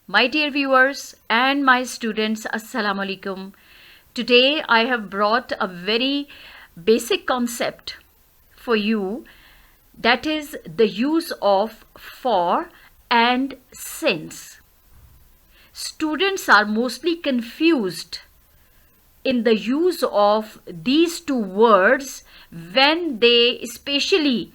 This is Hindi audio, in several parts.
My dear viewers and my students, Assalamu alaikum. Today I have brought a very basic concept for you, that is the use of for and since. Students are mostly confused in the use of these two words when they especially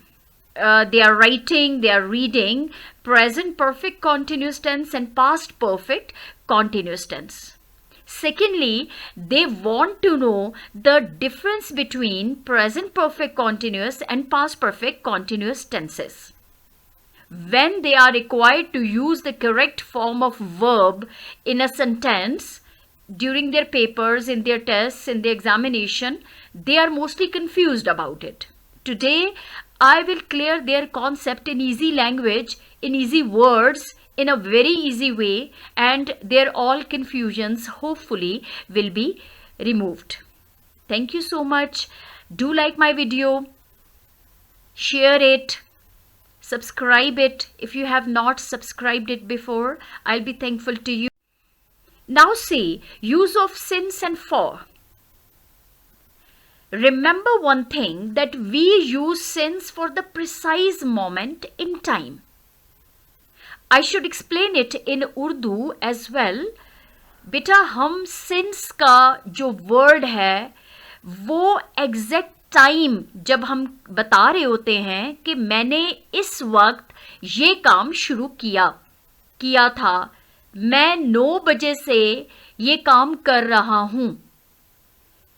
they are writing, they are reading present perfect continuous tense and past perfect continuous tense. Secondly, they want to know the difference between present perfect continuous and past perfect continuous tenses. When they are required to use the correct form of verb in a sentence during their papers, in their tests, in the examination, they are mostly confused about it. Today, I will clear their concept in easy language, in easy words, in a very easy way, and their all confusions hopefully will be removed. Thank you so much. Do like my video, share it, subscribe it. If you have not subscribed it before, I'll be thankful to you. Now see, use of since and for. Remember one thing, that we use since for the precise moment in time. I should explain it in Urdu as well. बेटा हम since का जो word है वो exact time जब हम बता रहे होते हैं कि मैंने इस वक्त ये काम शुरू किया था, मैं 9 बजे से ये काम कर रहा हूँ,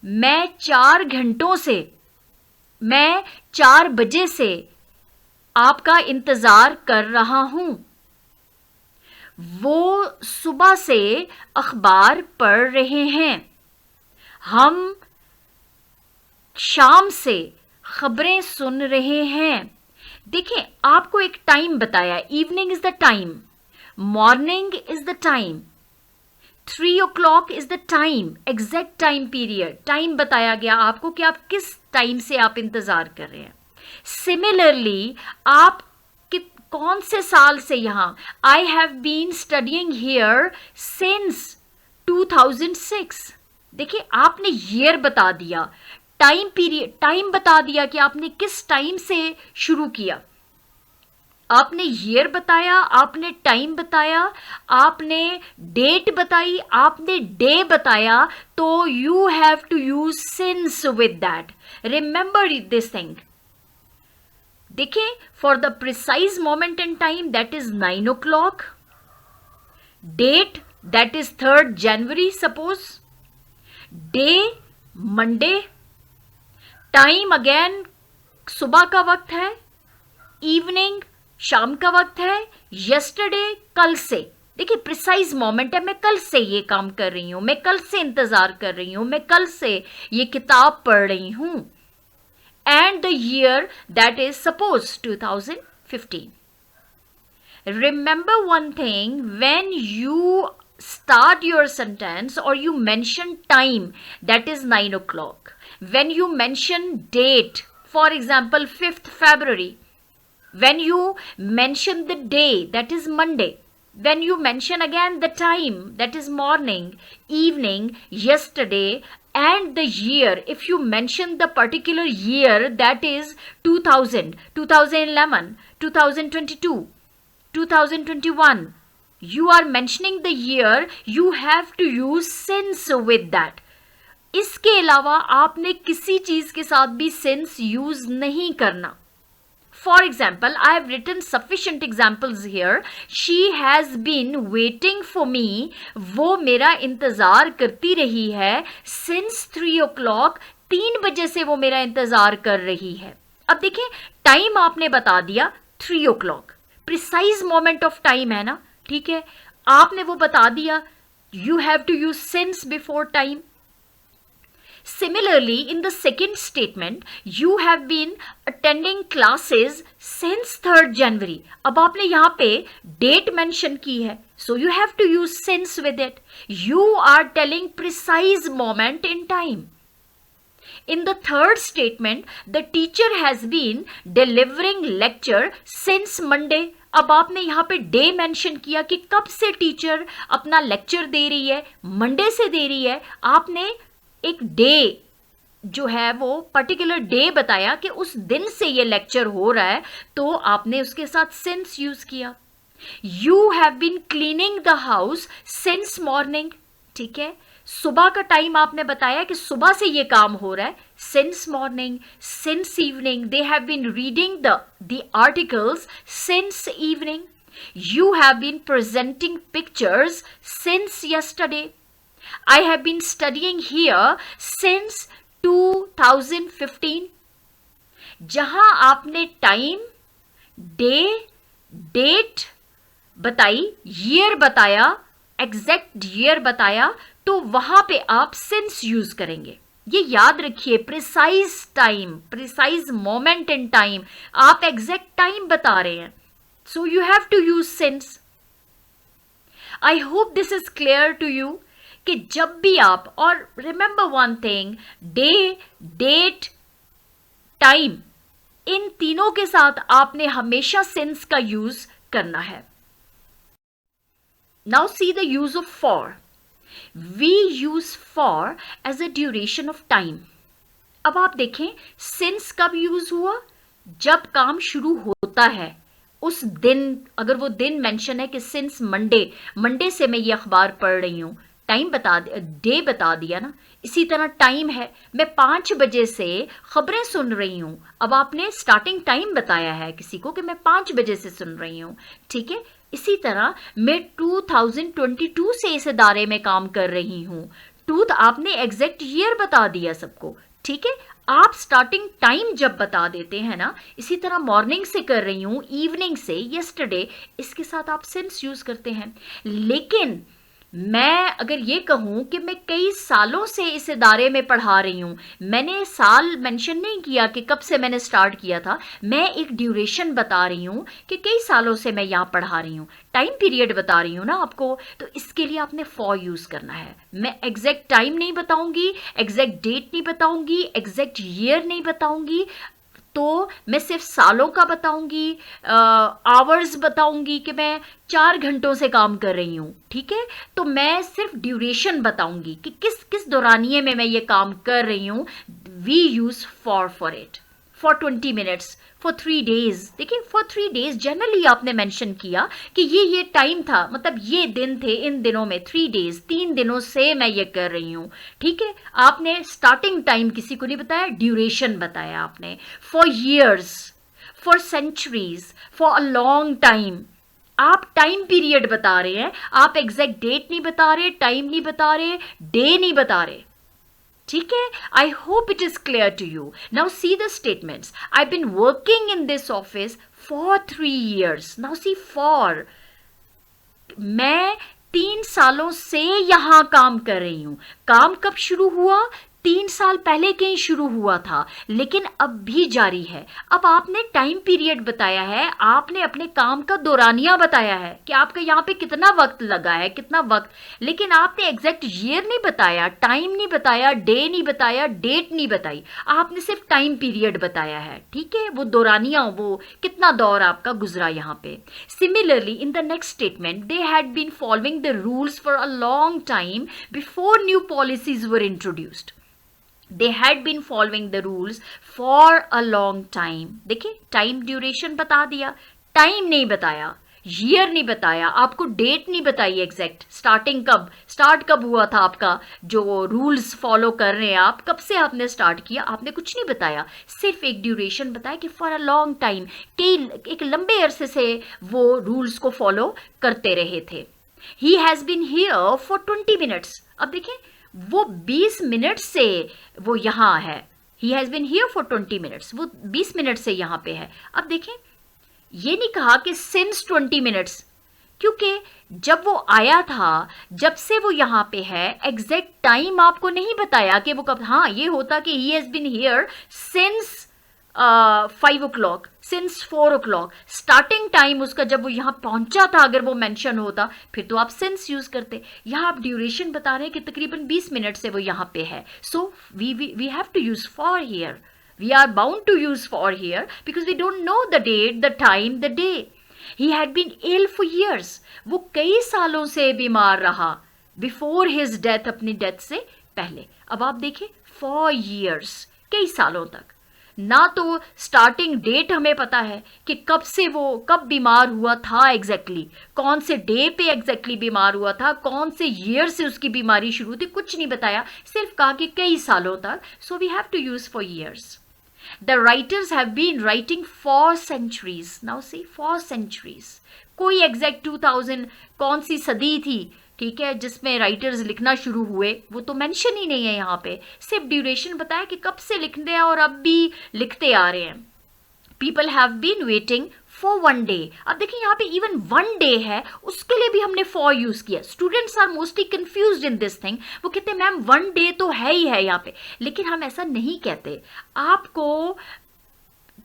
मैं 4 घंटों से, मैं 4 बजे से आपका इंतज़ार कर रहा हूँ, वो सुबह से अखबार पढ़ रहे हैं, हम शाम से खबरें सुन रहे हैं. देखें, आपको एक टाइम बताया, evening is the time, morning is the time, 3 o'clock is the time, exact time period, time बताया गया आपको कि आप किस टाइम से आप इंतजार कर रहे हैं. सिमिलरली आप कौन से साल से यहां, I have been studying here since 2006. देखिए, आपने ईयर बता दिया, टाइम पीरियड, टाइम बता दिया कि आपने किस टाइम से शुरू किया, आपने ईयर बताया, आपने टाइम बताया, आपने डेट बताई, आपने डे बताया, तो you have to use since with that. Remember this thing. देखिए, for the precise moment in time, that is 9 o'clock, date that is 3rd January suppose, day Monday, time again सुबह का वक्त है, इवनिंग शाम का वक्त है, यस्टरडे कल से. देखिए, प्रिसाइज मोमेंट है, मैं कल से ये काम कर रही हूं, मैं कल से इंतजार कर रही हूं, मैं कल से ये किताब पढ़ रही हूं. And the year, that is suppose 2015. Remember one thing, when you start your sentence or you mention time, that is 9 o'clock. When you mention date, for example 5th February, when you mention the day, that is Monday, when you mention again the time, that is morning, evening, yesterday, and the year, if you mention the particular year, that is 2000, 2011, 2022, 2021, you are mentioning the year, you have to use since with that. इसके अलावा आपने किसी चीज के साथ भी since यूज नहीं करना. For example, I have written sufficient examples here. She has been waiting for me. वो मेरा इंतजार करती रही है. Since 3 o'clock, 3 बजे से वो मेरा इंतजार कर रही है. अब देखिए, टाइम आपने बता दिया 3 o'clock. Precise moment of time है ना, ठीक है, आपने वो बता दिया. You have to use since before time. Similarly, in the second statement, you have been attending classes since 3rd January. अब आपने यहाँ पे date mention की है, so you have to use since with it. You are telling precise moment in time. In the third statement, the teacher has been delivering lecture since Monday. अब आपने यहाँ पे डे मेंशन किया कि कब से टीचर अपना लेक्चर दे रही है, मंडे से दे रही है। आपने एक डे जो है वो पर्टिकुलर डे बताया कि उस दिन से ये लेक्चर हो रहा है, तो आपने उसके साथ सिंस यूज किया। You have been cleaning the house since morning, ठीक है। सुबह का टाइम आपने बताया कि सुबह से ये काम हो रहा है, since morning. Since evening, they have been reading the articles since evening. You have been presenting pictures since yesterday. I have been studying here since 2015। जहां आपने टाइम, डे, डेट बताई, ईयर बताया, एग्जैक्ट ईयर बताया, तो वहां पे आप सिंस यूज करेंगे। ये याद रखिए, precise time, precise moment in time, आप एग्जैक्ट टाइम बता रहे हैं, so you have to use since. I hope this is clear to you कि जब भी आप, और remember one thing, day, date, time, इन तीनों के साथ आपने हमेशा सिंस का यूज करना है। Now see the use of for. We use for as a duration of time. अब आप देखें, सिंस कब यूज हुआ? जब काम शुरू होता है उस दिन, अगर वो दिन मेंशन है कि सिंस मंडे, मंडे से मैं ये अखबार पढ़ रही हूं, टाइम बता दिया, डे बता दिया ना। इसी तरह टाइम है, मैं 5 बजे से खबरें सुन रही हूं। अब आपने स्टार्टिंग टाइम बताया है किसी को कि मैं 5 बजे से सुन रही हूं, ठीक है। इसी तरह मैं 2022 से इस इदारे में काम कर रही हूं। आपने एग्जैक्ट ईयर बता दिया सबको, ठीक है। आप स्टार्टिंग टाइम जब बता देते हैं ना, इसी तरह मॉर्निंग से कर रही हूं, इवनिंग से, यस्टरडे, इसके साथ आप सिंस यूज करते हैं। लेकिन मैं अगर ये कहूं कि मैं कई सालों से इस इदारे में पढ़ा रही हूं, मैंने साल मेंशन नहीं किया कि कब से मैंने स्टार्ट किया था, मैं एक ड्यूरेशन बता रही हूं कि कई सालों से मैं यहाँ पढ़ा रही हूं, टाइम पीरियड बता रही हूं ना आपको, तो इसके लिए आपने फॉर यूज करना है। मैं एग्जैक्ट टाइम नहीं बताऊंगी, एग्जैक्ट डेट नहीं बताऊंगी, एग्जैक्ट ईयर नहीं बताऊंगी, तो मैं सिर्फ सालों का बताऊंगी, आवर्स बताऊंगी कि मैं 4 घंटों से काम कर रही हूं, ठीक है। तो मैं सिर्फ ड्यूरेशन बताऊंगी कि किस किस दौरानिये में मैं ये काम कर रही हूं। We use for it, for 20 minutes, for 3 days. देखिए, फॉर 3 डेज जनरली आपने मेंशन किया कि ये टाइम था, मतलब ये दिन थे, इन दिनों में 3 डेज, 3 दिनों से मैं ये कर रही हूं, ठीक है। आपने स्टार्टिंग टाइम किसी को नहीं बताया, ड्यूरेशन बताया आपने। For years, for centuries, for a long time, आप टाइम पीरियड बता रहे हैं, आप एग्जैक्ट डेट नहीं बता रहे, टाइम नहीं बता रहे, डे नहीं बता रहे, ठीक है। I hope it is clear to you. Now see the statements. I been working in this office for 3 years। Now see for, मैं 3 सालों से यहां काम कर रही हूं। काम कब शुरू हुआ? 3 साल पहले कहीं शुरू हुआ था, लेकिन अब भी जारी है। अब आपने टाइम पीरियड बताया है, आपने अपने काम का दौरानिया बताया है कि आपका यहाँ पे कितना वक्त लगा है, कितना वक्त, लेकिन आपने एग्जैक्ट ईयर नहीं बताया, टाइम नहीं बताया, डे नहीं बताया, डेट नहीं बताई, आपने सिर्फ टाइम पीरियड बताया है, ठीक है। वो दौरानिया, वो कितना दौर आपका गुजरा यहाँ पे। Similarly in the next statement, they had been following the rules for a long time before new policies were introduced. They had been following the rules for a long time। देखिए, टाइम ड्यूरेशन बता दिया, टाइम नहीं बताया, ईयर नहीं बताया, आपको डेट नहीं बताई एग्जैक्ट, स्टार्टिंग कब, स्टार्ट कब हुआ था आपका, जो रूल्स फॉलो कर रहे हैं आप, कब से आपने स्टार्ट किया, आपने कुछ नहीं बताया, सिर्फ एक ड्यूरेशन बताया कि फॉर अ लॉन्ग टाइम, एक लंबे अरसे से वो रूल्स को फॉलो करते रहे थे। He has been here for 20 minutes। अब देखें, वो 20 मिनट से वो यहां है। He has been here for 20 minutes, वो 20 मिनट से यहां पे है। अब देखें, ये नहीं कहा कि सिंस 20 मिनट्स, क्योंकि जब वो आया था, जब से वो यहां पे है, एग्जैक्ट टाइम आपको नहीं बताया कि वो कब। हाँ, ये होता कि he has been here since 5 o'clock, since 4 o'clock, starting time उसका जब वो यहाँ पहुंचा था, अगर वो मेंशन होता फिर तो आप सिंस यूज करते। यहाँ आप ड्यूरेशन बता रहे हैं कि तकरीबन 20 मिनट से वो यहाँ पे है, so we have to use for here. We are bound to use for here because we don't know the date, the time, the day. He had been ill for years. वो कई सालों से बीमार रहा before his death, अपनी डेथ से पहले. अब आप देखिए for years, कई सालों तक. ना तो स्टार्टिंग डेट हमें पता है कि कब बीमार हुआ था एग्जैक्टली, कौन से डे पे एग्जैक्टली बीमार हुआ था, कौन से ईयर से उसकी बीमारी शुरू थी, कुछ नहीं बताया, सिर्फ कहा कि कई सालों तक. So we have to use for years. The writers have been writing for centuries. Now see, for centuries. कोई एग्जैक्ट 2000 कौन सी सदी थी, ठीक है, जिसमें राइटर्स लिखना शुरू हुए, वो तो मेंशन ही नहीं है यहाँ पे. सिर्फ ड्यूरेशन बताया कि कब से लिखते हैं और अब भी लिखते आ रहे हैं. People have been waiting for one day. अब देखिए यहाँ पे इवन वन डे है, उसके लिए भी हमने फॉर यूज किया. Students are mostly confused in this thing. वो कहते हैं मैम वन डे तो है ही है यहाँ पे, लेकिन हम ऐसा नहीं कहते. आपको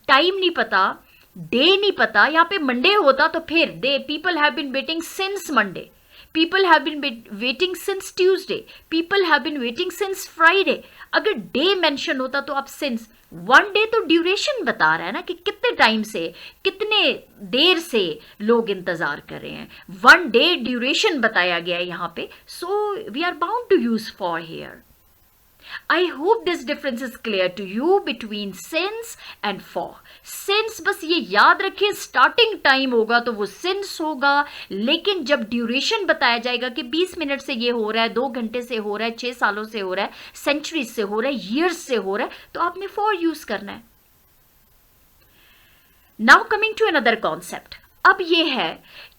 टाइम नहीं पता, डे नहीं पता, यहाँ पे मंडे होता तो फिर they people have been waiting since Monday, people have been waiting since Tuesday, people have been waiting since Friday. अगर डे मेंशन होता तो आप सिंस. वन डे तो ड्यूरेशन बता रहा है ना कि कितने टाइम से, कितने देर से लोग इंतजार कर रहे हैं. वन डे ड्यूरेशन बताया गया है यहाँ पे. So we are bound to use for here. I hope this difference is clear to you between since and for. Since बस ये याद रखें, स्टार्टिंग टाइम होगा तो वो since होगा, लेकिन जब ड्यूरेशन बताया जाएगा कि 20 मिनट से ये हो रहा है, 2 घंटे से हो रहा है, 6 सालों से हो रहा है, सेंचुरीज से हो रहा है, ईयर्स से हो रहा है, तो आपने for यूज करना है. Now coming to another concept. अब ये है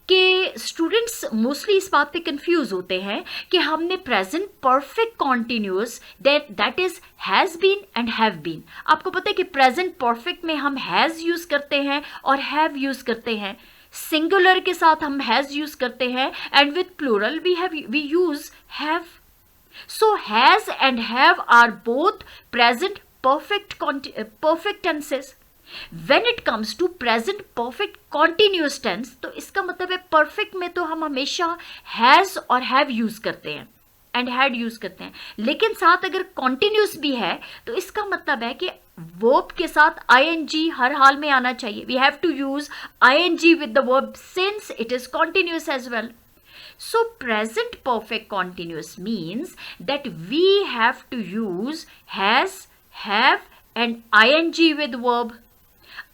कि स्टूडेंट्स मोस्टली इस बात पे कंफ्यूज होते हैं कि हमने present perfect continuous that is has been and have been. आपको पता है कि प्रेजेंट परफेक्ट में हम हैज यूज करते हैं और हैव यूज करते हैं. सिंगुलर के साथ हम हैज यूज करते हैं and with plural we use have. So has and have are both present perfect tenses. When it comes to present perfect continuous tense, तो इसका मतलब है perfect में तो हम हमेशा has और have यूज करते हैं and had यूज करते हैं, लेकिन साथ अगर continuous भी है तो इसका मतलब है कि verb के साथ ing हर हाल में आना चाहिए. We have to use ing with the verb since it is continuous as well. So present perfect continuous means that we have to use has, have and ing with verb.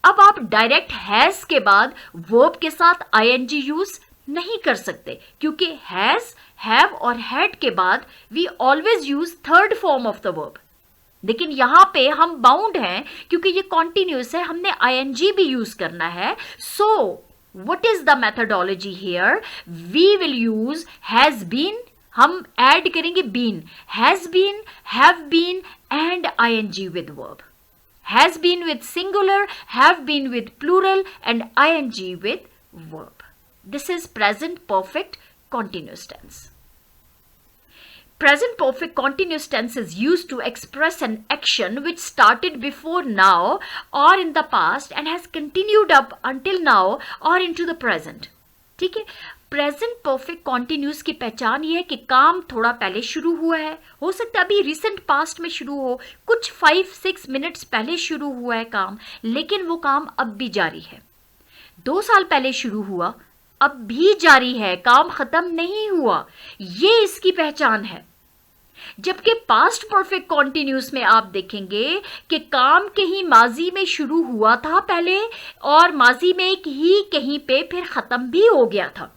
अब आप डायरेक्ट हैज के बाद वर्ब के साथ आईएनजी यूज नहीं कर सकते, क्योंकि हैज, हैव और हैड के बाद we always use third form of the verb. लेकिन यहां पे हम बाउंड हैं क्योंकि ये कॉन्टिन्यूस है, हमने आईएनजी भी यूज करना है. So what is the methodology here? We will use has been, हम ऐड करेंगे been, has been, have been and ING with verb. Has been with singular, have been with plural and ing with verb. This is present perfect continuous tense. Present perfect continuous tense is used to express an action which started before now or in the past and has continued up until now or into the present. ठीक है. प्रेजेंट परफेक्ट कॉन्टिन्यूस की पहचान ये है कि काम थोड़ा पहले शुरू हुआ है, हो सकता है अभी रिसेंट पास्ट में शुरू हो, कुछ 5-6 मिनट्स पहले शुरू हुआ है काम, लेकिन वो काम अब भी जारी है. 2 साल पहले शुरू हुआ, अब भी जारी है, काम खत्म नहीं हुआ. ये इसकी पहचान है. जबकि पास्ट परफेक्ट कॉन्टिन्यूस में आप देखेंगे कि काम कहीं माजी में शुरू हुआ था पहले और माजी में कहीं पे फिर खत्म भी हो गया था.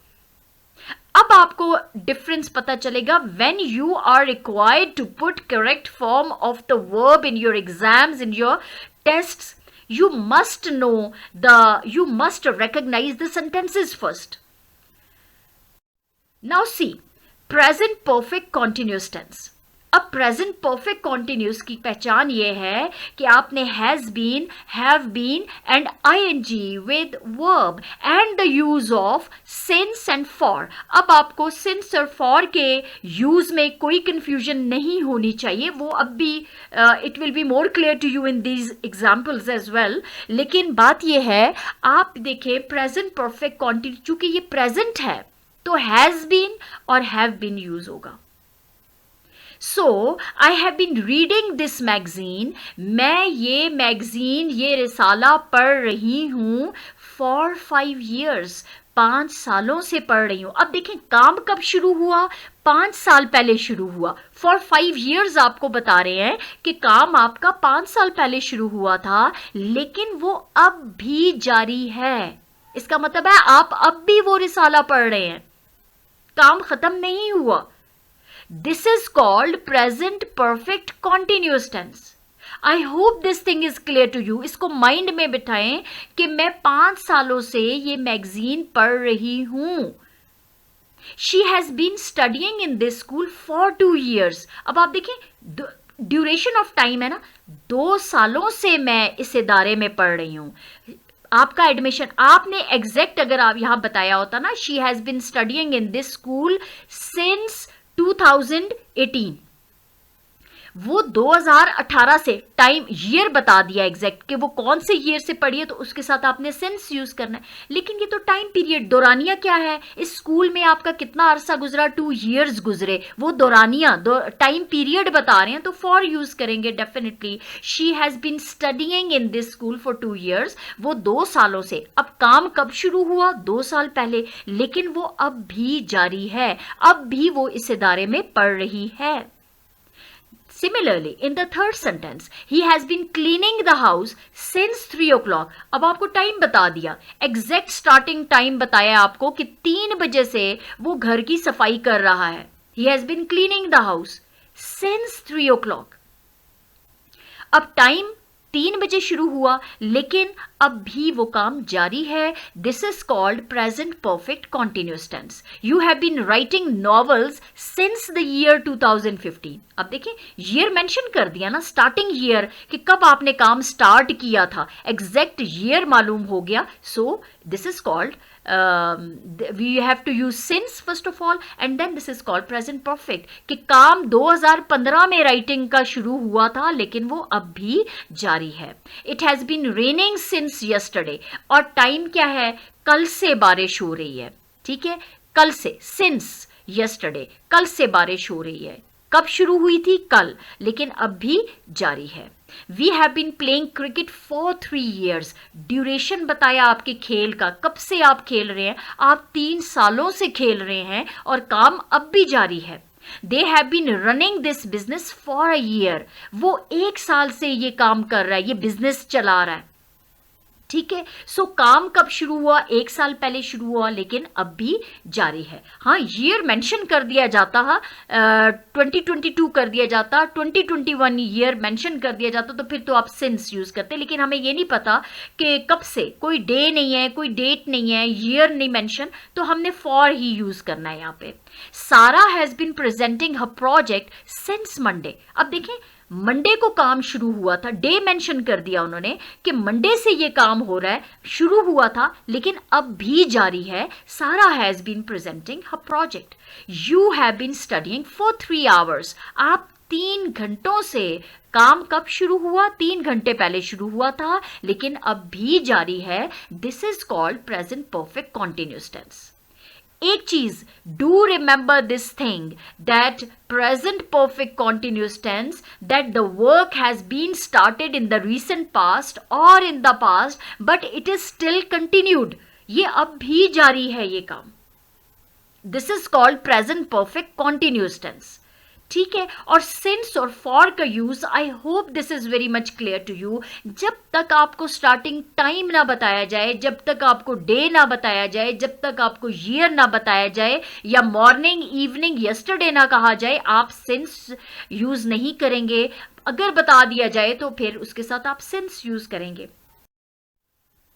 अब आपको डिफरेंस पता चलेगा. When you are required to put correct form of the verb in your exams, in your tests, you must recognize the sentences first. Now see, present perfect continuous tense. अब प्रेजेंट परफेक्ट कॉन्टिन्यूस की पहचान ये है कि आपने has been, have been and ING with verb and the use of since and for. अब आपको सिंस और फॉर के यूज में कोई कंफ्यूजन नहीं होनी चाहिए. वो अब भी it will be more clear to you in these examples as well. लेकिन बात ये है, आप देखिए प्रेजेंट परफेक्ट कॉन्टिन्यूस, चूंकि ये प्रेजेंट है तो हैज बीन और हैव बीन यूज होगा. So, I have been reading this magazine. मैं ये मैगजीन, ये रिसाला पढ़ रही हूँ for 5 years. 5 सालों से पढ़ रही हूँ. अब देखें काम कब शुरू हुआ? 5 साल पहले शुरू हुआ. For 5 years आपको बता रहे हैं कि काम आपका 5 साल पहले शुरू हुआ था, लेकिन वो अब भी जारी है. इसका मतलब है आप अब भी वो रिसाला पढ़ रहे हैं. काम खत्म नहीं हुआ. This is called present perfect continuous tense. I hope this thing is clear to you. इसको माइंड में बिठाएं कि मैं 5 सालों से ये मैगजीन पढ़ रही हूं. She has been studying in this school for 2 years. अब आप देखें ड्यूरेशन ऑफ टाइम है ना, 2 सालों से मैं इस इदारे में पढ़ रही हूं. आपका एडमिशन, आपने एग्जैक्ट अगर आप यहां बताया होता ना, she has been studying in this school since 2018, वो 2018 से टाइम ईयर बता दिया एग्जैक्ट कि वो कौन से ईयर से पढ़ी है, तो उसके साथ आपने सिंस यूज करना है. लेकिन ये तो टाइम पीरियड, दौरानिया क्या है? इस स्कूल में आपका कितना अरसा गुजरा? 2 years गुजरे. वो दौरानिया टाइम पीरियड बता रहे हैं, तो फॉर यूज करेंगे definitely. She has been studying in this school for 2 years. वो 2 सालों से. अब काम कब शुरू हुआ? 2 साल पहले, लेकिन वो अब भी जारी है. अब भी वो इस इदारे में पढ़ रही है. Similarly, in the third sentence, he has been cleaning the house since 3 o'clock. अब आपको टाइम बता दिया, एग्जैक्ट स्टार्टिंग टाइम बताया आपको कि 3 बजे से वो घर की सफाई कर रहा है. He has been cleaning the house since 3 o'clock. अब टाइम 3 बजे शुरू हुआ, लेकिन अब भी वो काम जारी है. This is called present perfect continuous tense. You have been writing novels since the year 2015. अब देखिए ईयर मेंशन कर दिया ना, स्टार्टिंग ईयर कि कब आपने काम स्टार्ट किया था, एग्जैक्ट ईयर मालूम हो गया. So this is called we have to use since first of all, and then this is called present perfect कि काम 2015 में राइटिंग का शुरू हुआ था, लेकिन वो अब भी जारी है. It has been raining since yesterday. और टाइम क्या है? कल से बारिश हो रही है. ठीक है, कल से, since yesterday, कल से बारिश हो रही है. कब शुरू हुई थी? कल, लेकिन अब भी जारी है. We have been playing cricket for 3 years. Duration बताया आपके खेल का, कब से आप खेल रहे हैं? आप 3 सालों से खेल रहे हैं और काम अब भी जारी है. They have been running this business for a year. वो 1 साल से ये काम कर रहा है, ये बिजनेस चला रहा है. ठीक है, सो काम कब शुरू हुआ? 1 साल पहले शुरू हुआ, लेकिन अब भी जारी है. हाँ, ईयर मेंशन कर दिया जाता है, 2022 कर दिया जाता, 2021 ईयर मेंशन कर दिया जाता, तो फिर तो आप सिंस यूज करते. लेकिन हमें ये नहीं पता कि कब से, कोई डे नहीं है, कोई डेट नहीं है, ईयर नहीं मेंशन, तो हमने फॉर ही यूज करना है यहाँ पे. Sara has been presenting her project since Monday. अब देखें मंडे को काम शुरू हुआ था, डे मेंशन कर दिया उन्होंने कि मंडे से ये काम हो रहा है, शुरू हुआ था, लेकिन अब भी जारी है. Sara has been presenting her project. You have been studying for 3 hours. आप 3 घंटों से. काम कब शुरू हुआ? 3 घंटे पहले शुरू हुआ था, लेकिन अब भी जारी है. This is called present perfect continuous tense. एक चीज, do remember this thing that present perfect continuous tense, that the work has been started in the recent past or in the past but it is still continued. ये अब भी जारी है ये काम. This is called present perfect continuous tense. ठीक है, और सिंस और फॉर का use, I hope this is very much clear to you. जब तक आपको स्टार्टिंग टाइम ना बताया जाए, जब तक आपको डे ना बताया जाए, जब तक आपको ईयर ना बताया जाए, या मॉर्निंग, इवनिंग, यस्टरडे ना कहा जाए, आप सिंस यूज नहीं करेंगे. अगर बता दिया जाए तो फिर उसके साथ आप सिंस यूज करेंगे.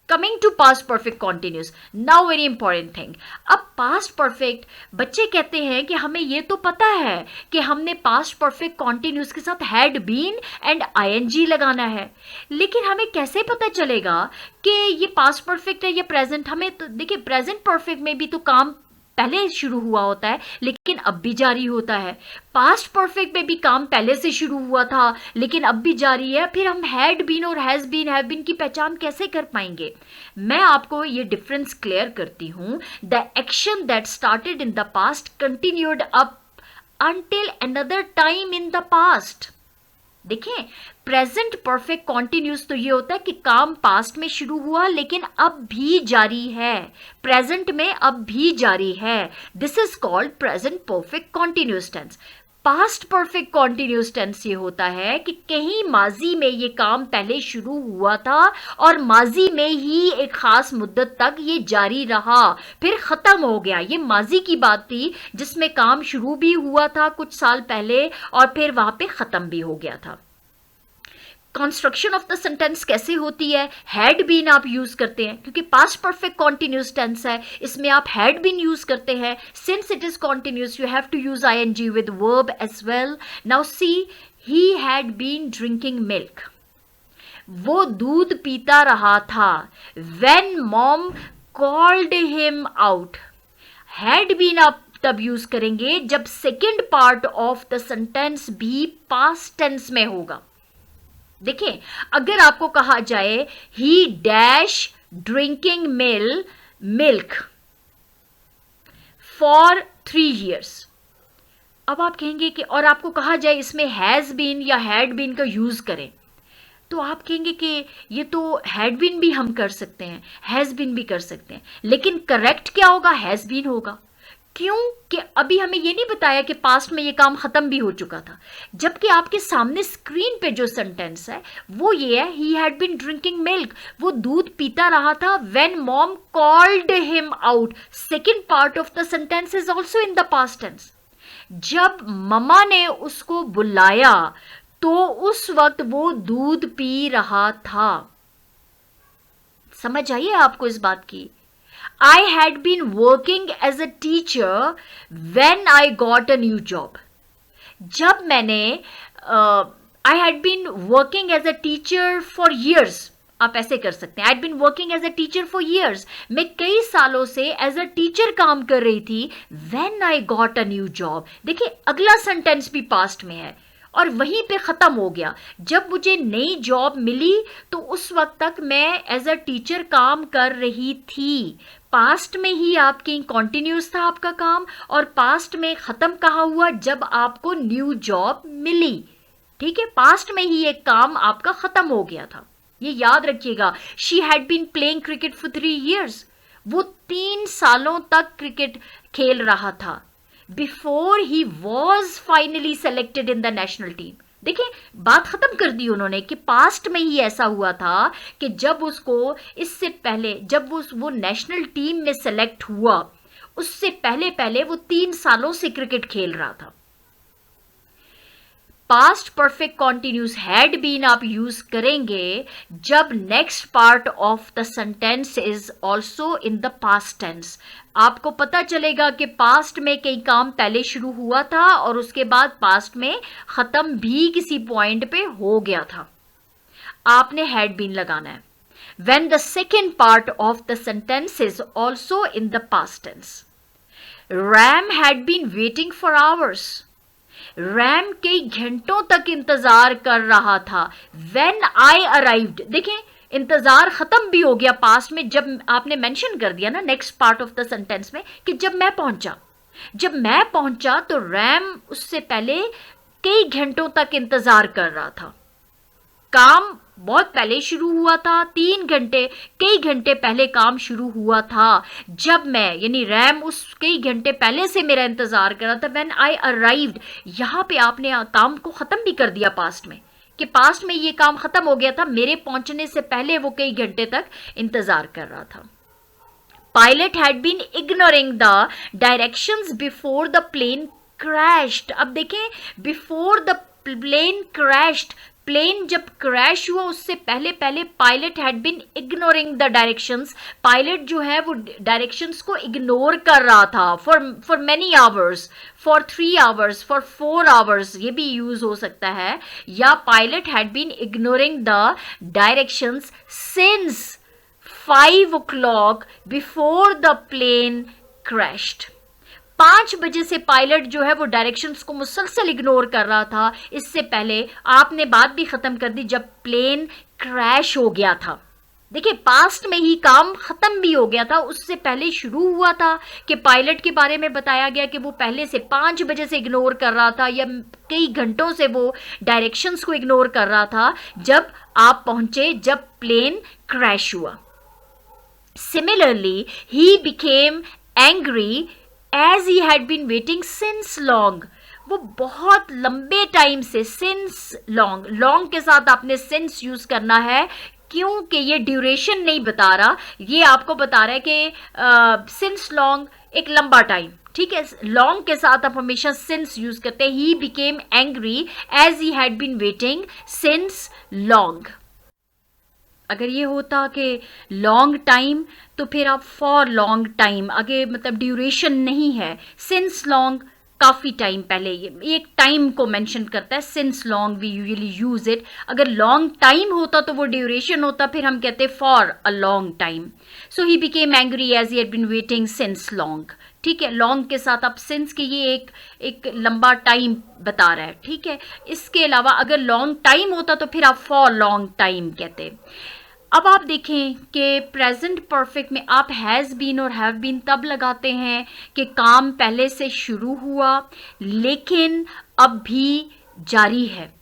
Coming to past perfect continuous, now very important thing. अब पास्ट परफेक्ट, बच्चे कहते हैं कि हमें ये तो पता है कि हमने पास्ट परफेक्ट कॉन्टिन्यूस के साथ हैड बीन एंड आईएनजी लगाना है, लेकिन हमें कैसे पता चलेगा कि ये पास्ट परफेक्ट है या प्रेजेंट? हमें तो देखिए प्रेजेंट परफेक्ट में भी तो काम पहले शुरू हुआ होता है, लेकिन अब भी जारी होता है. पास्ट परफेक्ट में भी काम पहले से शुरू हुआ था, लेकिन अब भी जारी है. फिर हम हैड बीन और हैज बीन, हैव बीन की पहचान कैसे कर पाएंगे? मैं आपको ये डिफरेंस क्लियर करती हूं. The action that started in the past continued up until another time in the past. देखें, प्रेजेंट परफेक्ट कॉन्टिन्यूस तो ये होता है कि काम पास्ट में शुरू हुआ लेकिन अब भी जारी है, प्रेजेंट में अब भी जारी है. This is called present perfect continuous tense. Past perfect continuous tense ये होता है कि कहीं माजी में ये काम पहले शुरू हुआ था और माजी में ही एक खास मुद्दत तक ये जारी रहा, फिर खत्म हो गया. ये माजी की बात थी जिसमें काम शुरू भी हुआ था कुछ साल पहले और फिर वहां पे खत्म भी हो गया था. कंस्ट्रक्शन ऑफ द सेंटेंस कैसे होती है? हैड बीन आप यूज करते हैं क्योंकि पास्ट परफेक्ट कॉन्टिन्यूस टेंस है, इसमें आप हैड बीन यूज करते हैं. Since it is continuous you have to use ING with verb as well. Now see, he had been drinking milk. वो दूध पीता रहा था. When mom called him out. Had been आप तब यूज करेंगे जब second part of the sentence भी पास्ट टेंस में होगा. देखिए, अगर आपको कहा जाए he dash drinking milk for 3 years, अब आप कहेंगे कि, और आपको कहा जाए इसमें हैज बीन या हैड बीन का यूज करें, तो आप कहेंगे कि ये तो हैड बीन भी हम कर सकते हैं, हैज बीन भी कर सकते हैं, लेकिन करेक्ट क्या होगा? हैज बीन होगा. क्यों? कि अभी हमें ये नहीं बताया कि पास्ट में ये काम खत्म भी हो चुका था, जबकि आपके सामने स्क्रीन पे जो सेंटेंस है वो ये है, he had been drinking milk. वो दूध पीता रहा था. When mom called him out, second part of the sentence is also in the past tense. जब ममा ने उसको बुलाया तो उस वक्त वो दूध पी रहा था. समझ आइए आपको इस बात की. I had been working as a teacher when I got a new job. जब मैंने I had been working as a teacher for years. आप ऐसे कर सकते हैं, I had been working as a teacher for years. मैं कई सालों से as a teacher काम कर रही थी. When I got a new job. देखिए, अगला सेंटेंस भी पास्ट में है और वहीं पे ख़त्म हो गया. जब मुझे नई जॉब मिली तो उस वक्त तक मैं एज अ टीचर काम कर रही थी. पास्ट में ही आपकी कॉन्टिन्यूस था आपका काम, और पास्ट में ख़त्म कहाँ हुआ? जब आपको न्यू जॉब मिली. ठीक है, पास्ट में ही एक काम आपका ख़त्म हो गया था, ये याद रखिएगा. She had been playing cricket for 3 years. वो 3 सालों तक क्रिकेट खेल रहा था. Before he was finally selected in the national team. देखिए, बात खत्म कर दी उन्होंने कि पास्ट में ही ऐसा हुआ था कि जब उसको, इससे पहले जब वो नेशनल टीम में सेलेक्ट हुआ, उससे पहले वो 3 सालों से क्रिकेट खेल रहा था. Past perfect continuous had been आप यूज करेंगे जब next part of the sentence is also in the past tense. आपको पता चलेगा कि पास्ट में कई काम पहले शुरू हुआ था और उसके बाद पास्ट में खत्म भी किसी पॉइंट पे हो गया था. आपने हैड बीन लगाना है when the second part of the sentence is also in the past tense. Ram had been waiting for hours. RAM कई घंटों तक इंतजार कर रहा था. When I arrived, देखें, इंतजार खत्म भी हो गया पास्ट में, जब आपने मेंशन कर दिया ना next part of the sentence में कि जब मैं पहुंचा तो रैम उससे पहले कई घंटों तक इंतजार कर रहा था. काम बहुत पहले शुरू हुआ था, 3 घंटे, कई घंटे पहले काम शुरू हुआ था. जब मैं, यानी रैम उस कई घंटे पहले से मेरा इंतजार कर रहा था. व्हेन आई अराइव्ड, यहां पे आपने काम को खत्म भी कर दिया पास्ट में, कि पास्ट में ये काम खत्म हो गया था, मेरे पहुंचने से पहले वो कई घंटे तक इंतजार कर रहा था. Pilot had been ignoring the directions before the plane crashed. अब देखें, before the plane crashed, plane जब क्रैश हुआ उससे पहले pilot had been ignoring the directions. Pilot जो है वो डायरेक्शंस को इग्नोर कर रहा था for many hours, for 3 hours, for 4 hours, ये भी यूज हो सकता है. या pilot had been ignoring the directions since 5 o'clock before the plane crashed. 5 बजे से पायलट जो है वो डायरेक्शंस को मुसलसल इग्नोर कर रहा था. इससे पहले आपने बात भी खत्म कर दी जब प्लेन क्रैश हो गया था. देखिए पास्ट में ही काम खत्म भी हो गया था, उससे पहले शुरू हुआ था कि पायलट के बारे में बताया गया कि वो पहले से 5 बजे से इग्नोर कर रहा था या कई घंटों से वो डायरेक्शंस को इग्नोर कर रहा था जब आप पहुंचे, जब प्लेन क्रैश हुआ। Similarly he became angry as he had been waiting since long. वो बहुत लंबे टाइम से, सिंस लॉन्ग, लॉन्ग के साथ आपने सिंस यूज करना है क्योंकि ये ड्यूरेशन नहीं बता रहा, ये आपको बता रहा है कि सिंस लॉन्ग एक लंबा टाइम, ठीक है। लॉन्ग के साथ आप हमेशा सिंस यूज करते हैं। He became angry as he had been waiting since long. अगर ये होता कि लॉन्ग टाइम तो फिर आप फॉर लॉन्ग टाइम, आगे मतलब ड्यूरेशन नहीं है, सिंस लॉन्ग काफ़ी टाइम पहले, ये एक टाइम को मेंशन करता है। Since long we usually use it. अगर लॉन्ग टाइम होता तो वो ड्यूरेशन होता, फिर हम कहते for a long time. So he became angry as he had been waiting since long, ठीक है। लॉन्ग के साथ आप सिंस के ये एक लंबा टाइम बता रहा है, ठीक है। इसके अलावा अगर लॉन्ग टाइम होता तो फिर आप फॉर लॉन्ग टाइम कहते। अब आप देखें कि प्रेजेंट परफेक्ट में आप हैज़ बीन और हैव बीन तब लगाते हैं कि काम पहले से शुरू हुआ लेकिन अब भी जारी है,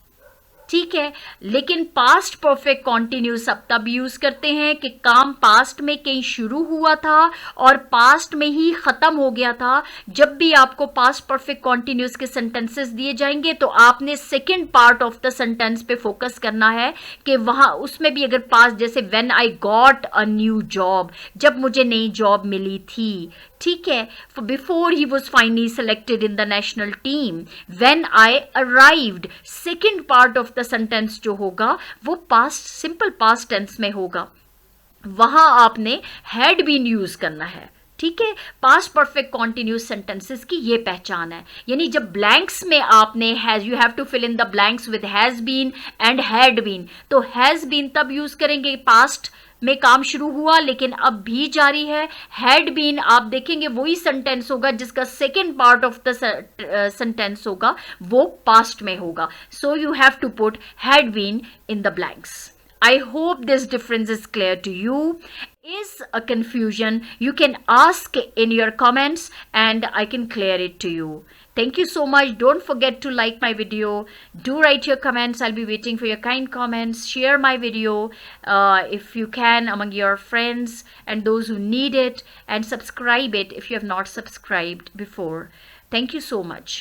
ठीक है। लेकिन पास्ट परफेक्ट कॉन्टिन्यूस अब तब यूज करते हैं कि काम पास्ट में कहीं शुरू हुआ था और पास्ट में ही खत्म हो गया था। जब भी आपको पास्ट परफेक्ट कॉन्टिन्यूस के सेंटेंसेस दिए जाएंगे तो आपने second part of the sentence पे फोकस करना है कि वहां उसमें भी अगर पास्ट, जैसे when I got a new job, जब मुझे नई जॉब मिली थी, ठीक है। Before he was finally selected in the national team, when I arrived, second part of the sentence जो होगा वो पास्ट, सिंपल पास्ट टेंस में होगा, वहां आपने हैड बीन यूज करना है, ठीक है। पास्ट परफेक्ट कॉन्टिन्यूस सेंटेंसेस की ये पहचान है। यानी जब ब्लैंक्स में आपने has, you have to fill in the blanks with has been and had been, तो हैज बीन तब यूज करेंगे पास्ट में काम शुरू हुआ लेकिन अब भी जारी है। हैड बीन आप देखेंगे वही सेंटेंस होगा जिसका second part of the sentence होगा वो पास्ट में होगा। So you have to put had been in the blanks. I hope this difference is clear to you. Is a confusion, you can ask in your comments and I can clear it to you. Thank you so much. Don't forget to like my video. Do write your comments. I'll be waiting for your kind comments. Share my video if you can among your friends and those who need it, and subscribe it if you have not subscribed before. Thank you so much.